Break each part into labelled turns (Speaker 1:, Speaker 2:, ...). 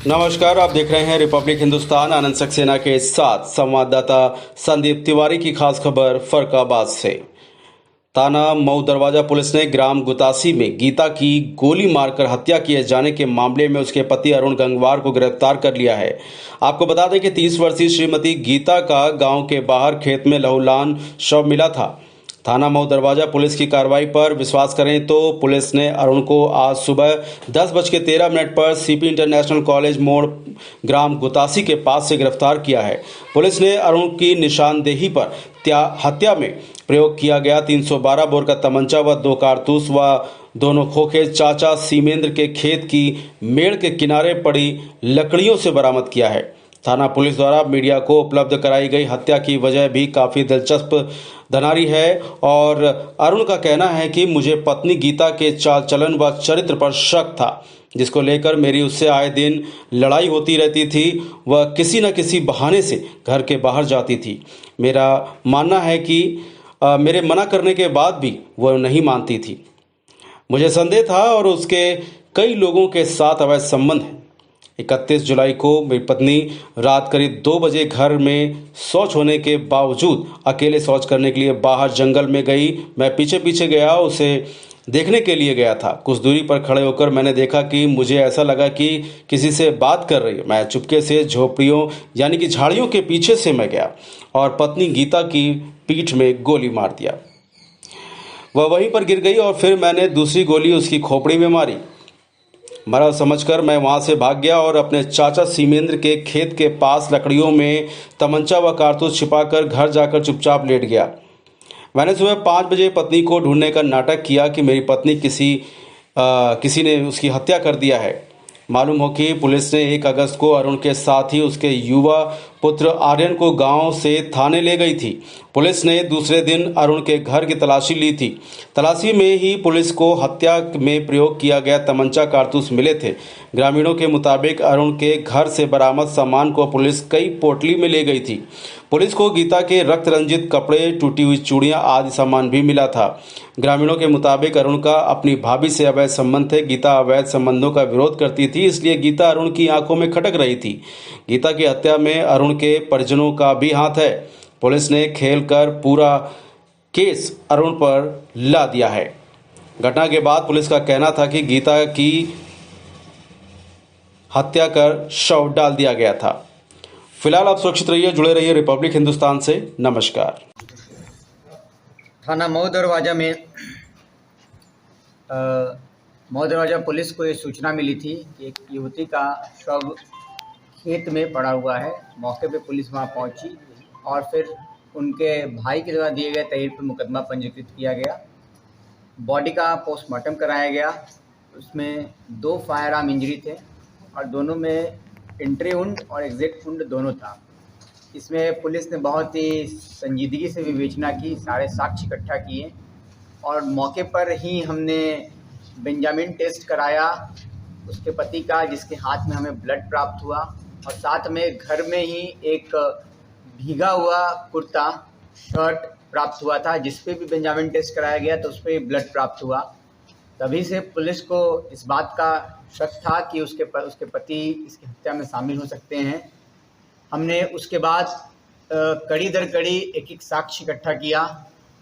Speaker 1: नमस्कार, आप देख रहे हैं रिपब्लिक हिंदुस्तान। आनंद सक्सेना के साथ संवाददाता संदीप तिवारी की खास खबर फर्रुखाबाद से। थाना मऊ दरवाजा पुलिस ने ग्राम गुतासी में गीता की गोली मारकर हत्या किए जाने के मामले में उसके पति अरुण गंगवार को गिरफ्तार कर लिया है। आपको बता दें कि 30 वर्षीय श्रीमती गीता का गांव के बाहर खेत में लहूलुहान शव मिला था। थाना मऊ दरवाजा पुलिस की कार्रवाई पर विश्वास करें तो पुलिस ने अरुण को आज सुबह 10:13 पर सीपी इंटरनेशनल कॉलेज मोड़ ग्राम गुतासी के पास से गिरफ्तार किया है। पुलिस ने अरुण की निशानदेही पर हत्या में प्रयोग किया गया 312 बोर का तमंचा व 2 कारतूस व दोनों खोखे चाचा सीमेंद्र के खेत की मेड़ के किनारे पड़ी लकड़ियों से बरामद किया है। थाना पुलिस द्वारा मीडिया को उपलब्ध कराई गई हत्या की वजह भी काफ़ी दिलचस्प धनारी है और अरुण का कहना है कि मुझे पत्नी गीता के चाल चलन व चरित्र पर शक था, जिसको लेकर मेरी उससे आए दिन लड़ाई होती रहती थी। वह किसी न किसी बहाने से घर के बाहर जाती थी। मेरा मानना है कि मेरे मना करने के बाद भी वह नहीं मानती थी। मुझे संदेह था और उसके कई लोगों के साथ अवैध संबंध है। 31 जुलाई को मेरी पत्नी रात करीब 2 बजे घर में शौच होने के बावजूद अकेले शौच करने के लिए बाहर जंगल में गई। मैं पीछे पीछे गया, उसे देखने के लिए गया था। कुछ दूरी पर खड़े होकर मैंने देखा कि मुझे ऐसा लगा कि किसी से बात कर रही है। मैं चुपके से झोपड़ियों यानी कि झाड़ियों के पीछे से मैं गया और पत्नी गीता की पीठ में गोली मार दिया। वह वहीं पर गिर गई और फिर मैंने दूसरी गोली उसकी खोपड़ी में मारी। मरा समझकर मैं वहां से भाग गया और अपने चाचा सीमेंद्र के खेत के पास लकड़ियों में तमंचा व कारतूस छिपाकर घर जाकर चुपचाप लेट गया। मैंने सुबह 5 बजे पत्नी को ढूंढने का नाटक किया कि मेरी पत्नी किसी ने उसकी हत्या कर दिया है। मालूम हो कि पुलिस ने 1 अगस्त को अरुण के साथ ही उसके युवा पुत्र आर्यन को गांव से थाने ले गई थी। पुलिस ने दूसरे दिन अरुण के घर की तलाशी ली थी। तलाशी में ही पुलिस को हत्या में प्रयोग किया गया तमंचा कारतूस मिले थे। ग्रामीणों के मुताबिक अरुण के घर से बरामद सामान को पुलिस कई पोटली में ले गई थी। पुलिस को गीता के रक्त रंजित कपड़े, टूटी हुई चूड़ियां आदि सामान भी मिला था। ग्रामीणों के मुताबिक अरुण का अपनी भाभी से अवैध संबंध थे। गीता अवैध संबंधों का विरोध करती थी, इसलिए गीता अरुण की आंखों में खटक रही थी। गीता की हत्या में अरुण के परिजनों का भी हाथ है। पुलिस ने खेलकर पूरा केस अरुण पर ला दिया है। घटना के बाद पुलिस का कहना था कि गीता की हत्या कर शव डाल दिया गया था। फिलहाल आप सुरक्षित रहिए, जुड़े रहिए रिपब्लिक हिंदुस्तान से। नमस्कार।
Speaker 2: थाना मऊ दरवाजा में मऊ दरवाजा पुलिस को ये सूचना मिली थी कि एक युवती का शव खेत में पड़ा हुआ है। मौके पे पुलिस वहां पहुंची और फिर उनके भाई के द्वारा दिए गए तहरीर पर मुकदमा पंजीकृत किया गया। बॉडी का पोस्टमार्टम कराया गया। उसमें 2 फायर आर्म इंजरी थे और दोनों में इंट्री वुंड और एग्जिट वुंड दोनों था। इसमें पुलिस ने बहुत ही संजीदगी से विवेचना की, सारे साक्ष्य इकट्ठा किए और मौके पर ही हमने बेंजामिन टेस्ट कराया उसके पति का, जिसके हाथ में हमें ब्लड प्राप्त हुआ और साथ में घर में ही एक भीगा हुआ कुर्ता शर्ट प्राप्त हुआ था, जिस पे भी बेंजामिन टेस्ट कराया गया तो उस पर भी ब्लड प्राप्त हुआ। तभी से पुलिस को इस बात का शक था कि उसके पति इसकी हत्या में शामिल हो सकते हैं। हमने उसके बाद कड़ी दर कड़ी एक साक्ष्य इकट्ठा किया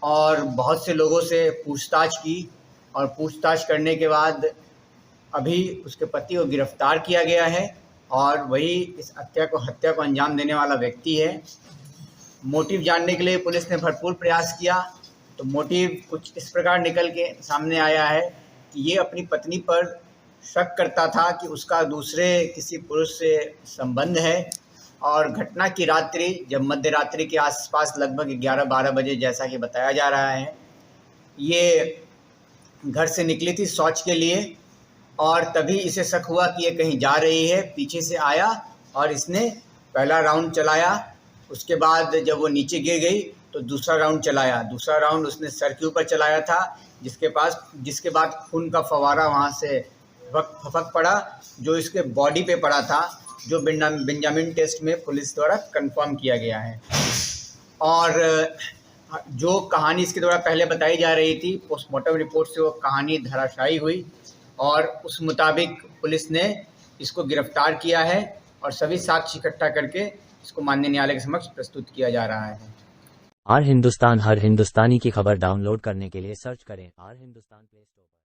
Speaker 2: और बहुत से लोगों से पूछताछ की और पूछताछ करने के बाद अभी उसके पति को गिरफ्तार किया गया है और वही इस हत्या को अंजाम देने वाला व्यक्ति है। मोटिव जानने के लिए पुलिस ने भरपूर प्रयास किया तो मोटिव कुछ इस प्रकार निकल के सामने आया है कि ये अपनी पत्नी पर शक करता था कि उसका दूसरे किसी पुरुष से संबंध है और घटना की रात्रि जब मध्य रात्रि के आसपास लगभग 11-12 बजे जैसा कि बताया जा रहा है, ये घर से निकली थी शौच के लिए और तभी इसे शक हुआ कि ये कहीं जा रही है। पीछे से आया और इसने पहला राउंड चलाया। उसके बाद जब वो नीचे गिर गई तो दूसरा राउंड चलाया। दूसरा राउंड उसने सर के ऊपर चलाया था, जिसके बाद खून का फवारा वहाँ से फपक पड़ा जो इसके बॉडी पे पड़ा था, जो बेंजामिन टेस्ट में पुलिस द्वारा कंफर्म किया गया है। और जो कहानी इसके द्वारा पहले बताई जा रही थी, पोस्टमार्टम रिपोर्ट से वो कहानी धराशायी हुई और उस मुताबिक पुलिस ने इसको गिरफ्तार किया है और सभी साक्ष्य इकट्ठा करके इसको माननीय न्यायालय के समक्ष प्रस्तुत किया जा रहा है।
Speaker 3: आर हिंदुस्तान हर हिंदुस्तानी की खबर डाउनलोड करने के लिए सर्च करें आर हिंदुस्तान प्ले स्टोर पर।